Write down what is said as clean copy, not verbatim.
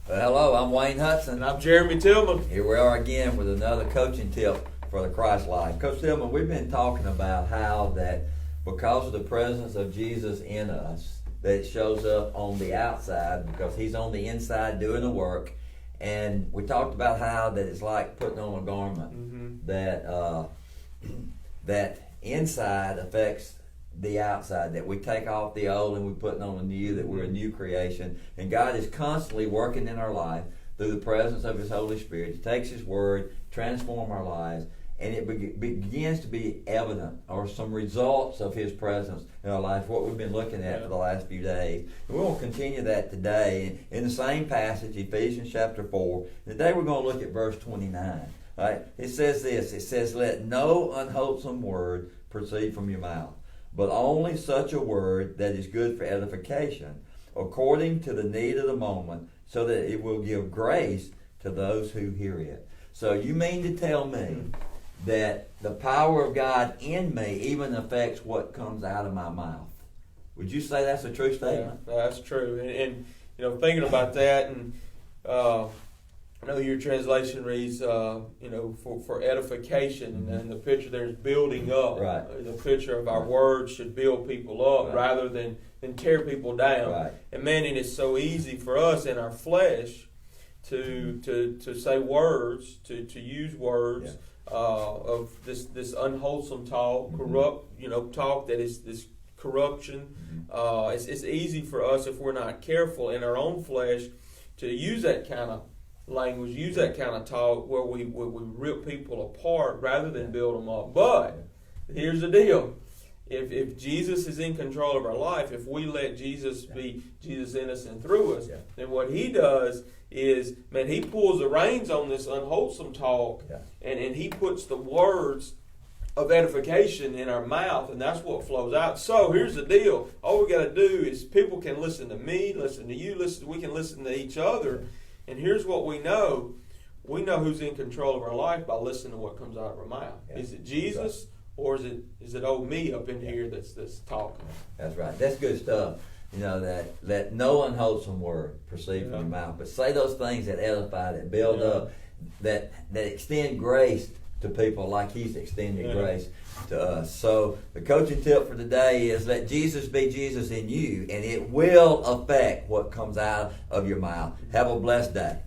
Hello, I'm Wayne Hudson. And I'm Jeremy Tillman. Here we are again with another coaching tip for the Christ life. Coach Tillman, we've been talking about how that because of the presence of Jesus in us, that it shows up on the outside because He's on the inside doing the work. And we talked about how that it's like putting on a garment, that inside affects the outside, that we take off the old and we put on the new, that we're a new creation. And God is constantly working in our life through the presence of His Holy Spirit. He takes His Word, transform our lives, and it begins to be evident, or some results of His presence in our life, what we've been looking at for the last few days. And we will continue that today in the same passage, Ephesians chapter 4. Today we're going to look at verse 29. Right? It says this, it says, "Let no unwholesome word proceed from your mouth, but only such a word that is good for edification, according to the need of the moment, so that it will give grace to those who hear it." So you mean to tell me that the power of God in me even affects what comes out of my mouth? Would you say that's a true statement? Yeah, that's true. And thinking about that, and I know your translation reads, for edification, and the picture there is building up. Right. The picture of our words should build people up rather than tear people down. Right. And man, it is so easy for us in our flesh to say words, to use words of this unwholesome talk, corrupt, talk that is this corruption. It's easy for us, if we're not careful in our own flesh, to use that kind of language, use that kind of talk where we rip people apart rather than build them up. But here's the deal. If Jesus is in control of our life, if we let Jesus be Jesus in us and through us, then what He does is, He pulls the reins on this unwholesome talk, and He puts the words of edification in our mouth, and that's what flows out. So here's the deal. All we got to do is people can listen to me, listen to you, we can listen to each other. And here's what we know. We know who's in control of our life by listening to what comes out of our mouth. Yeah. Is it Jesus, or is it old me up in here that's talking? That's right. That's good stuff. That let no unwholesome word proceed from your mouth, but say those things that edify, that build up, that extend grace to people like He's extended grace to us. So the coaching tip for today is let Jesus be Jesus in you, and it will affect what comes out of your mouth. Have a blessed day.